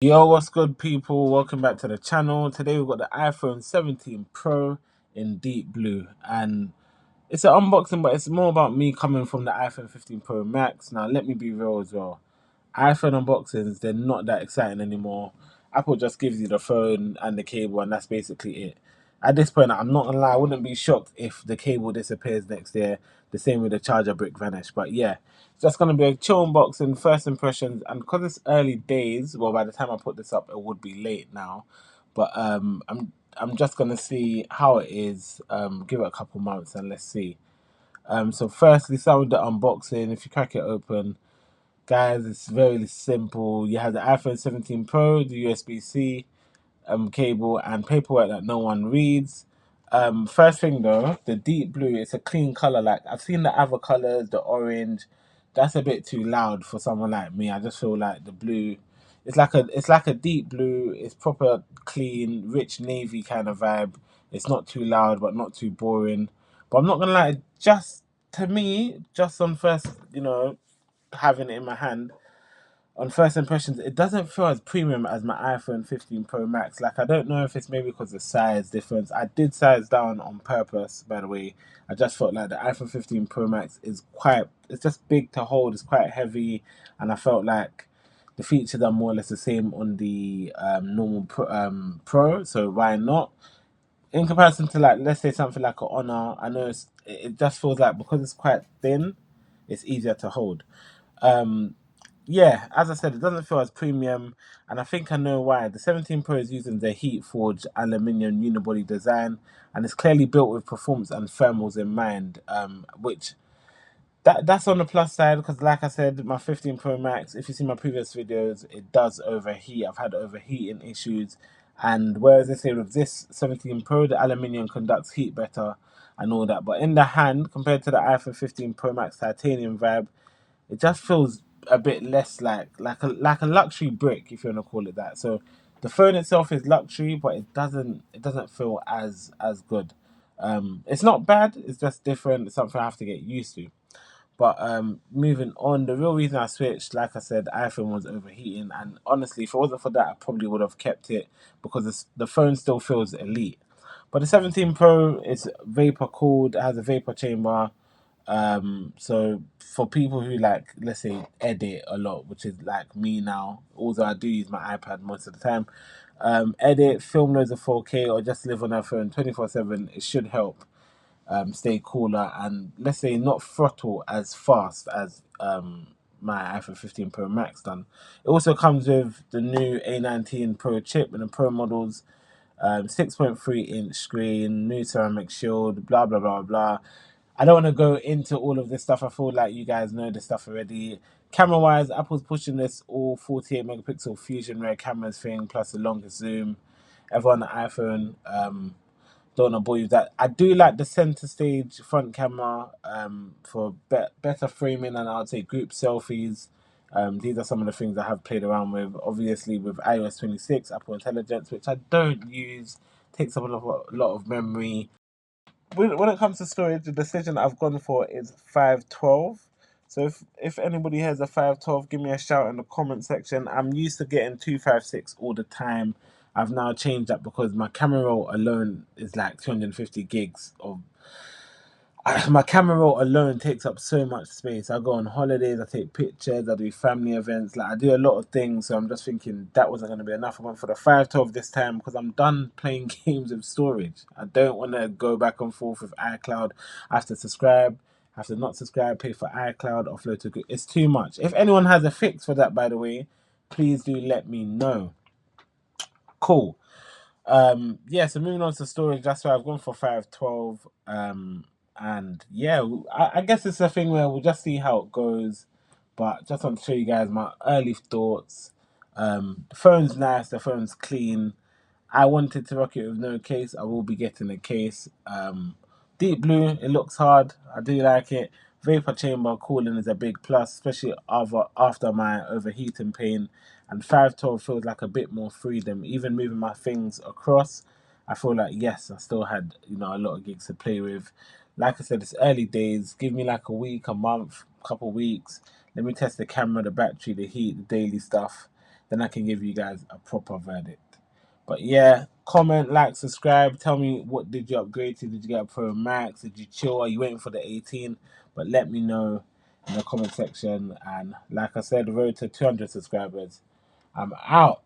Yo, what's good, people? Welcome back to the channel. Today we've got the iPhone 17 Pro in deep blue, and it's an unboxing, but it's more about me coming from the iPhone 15 Pro Max. Now, let me be real as well. iPhone unboxings, they're not that exciting anymore. Apple just gives you the phone and the cable, and that's basically it. At this point, I'm not gonna lie, I wouldn't be shocked if the cable disappears next year, the same with the charger brick vanish. But yeah, it's just gonna be a chill unboxing, first impressions, and because it's early days, well, by the time I put this up, it would be late now. But I'm just gonna see how it is. Give it a couple months and let's see. So firstly, start with the unboxing. If you crack it open, guys, it's very simple. You have the iPhone 17 Pro, the USB-C cable, and paperwork that no one reads. First thing though, the deep blue, it's a clean color. Like I've seen the other colors, the orange, that's a bit too loud for someone like me. I just feel like the blue, it's like a deep blue. It's proper clean, rich navy kind of vibe. It's not too loud, but not too boring. But I'm not gonna lie, just to me, just on first, having it in my hand, on first impressions, it doesn't feel as premium as my iPhone 15 Pro Max. Like, I don't know if it's maybe because of size difference. I did size down on purpose, by the way. I just felt like the iPhone 15 Pro Max is it's just big to hold, it's quite heavy, and I felt like the features are more or less the same on the normal Pro, so why not? In comparison to, like, let's say something like a Honor, I know it just feels like because it's quite thin, it's easier to hold. Um, yeah, as I said, it doesn't feel as premium, and I think I know why. The 17 Pro is using the heat forged aluminium unibody design, and it's clearly built with performance and thermals in mind. Which that's on the plus side because, like I said, my 15 Pro Max, if you see my previous videos, it does overheat. I've had overheating issues, and whereas they say with this 17 Pro, the aluminium conducts heat better and all that, but in the hand compared to the iPhone 15 Pro Max titanium vibe, it just feels a bit less like a luxury brick, if you want to call it that. So the phone itself is luxury, but it doesn't feel as good. It's not bad. It's just different. It's something I have to get used to. But moving on, the real reason I switched, like I said, iPhone was overheating, and honestly, if it wasn't for that, I probably would have kept it because the phone still feels elite. But the 17 Pro is vapor cooled. It has a vapor chamber. So for people who, like, let's say, edit a lot, which is like me now, although I do use my iPad most of the time, edit, film loads of 4K, or just live on our phone 24/7, it should help stay cooler and, let's say, not throttle as fast as my iPhone 15 Pro Max done. It also comes with the new A19 Pro chip in the Pro models, 6.3-inch screen, new ceramic shield, blah blah blah blah. I don't want to go into all of this stuff. I feel like you guys know this stuff already. Camera wise, Apple's pushing this all 48 megapixel fusion rear cameras thing, plus the longest zoom ever on the iPhone. Don't want to bore you with that. I do like the center stage front camera for better framing, and I'll say group selfies. These are some of the things I have played around with. Obviously, with iOS 26, Apple Intelligence, which I don't use, takes up a lot of memory. When it comes to storage, the decision I've gone for is 512. So if anybody has a 512, give me a shout in the comment section. I'm used to getting 256 all the time. I've now changed that because my camera roll alone is like 250 gigs of my camera roll alone takes up so much space. I go on holidays, I take pictures, I do family events, like I do a lot of things. So I'm just thinking that wasn't going to be enough. I went for the 512 this time because I'm done playing games with storage. I don't want to go back and forth with iCloud. I have to subscribe, I have to not subscribe, pay for iCloud, offload to. It's too much. If anyone has a fix for that, by the way, please do let me know. Cool. Yeah, so moving on to storage, that's why I've gone for 512. And yeah, I guess it's a thing where we'll just see how it goes. But just want to show you guys my early thoughts. The phone's nice, the phone's clean. I wanted to rock it with no case. I will be getting a case. Deep blue, it looks hard. I do like it. Vapor chamber cooling is a big plus, especially after my overheating pain. And 512 feels like a bit more freedom. Even moving my things across, I feel like, yes, I still had, a lot of gigs to play with. Like I said, it's early days. Give me like a week, a month, couple weeks. Let me test the camera, the battery, the heat, the daily stuff. then I can give you guys a proper verdict. But yeah, comment, like, subscribe. Tell me, what did you upgrade to? Did you get a Pro Max? Did you chill? Are you waiting for the 18? But let me know in the comment section. And like I said, the road to 200 subscribers. I'm out.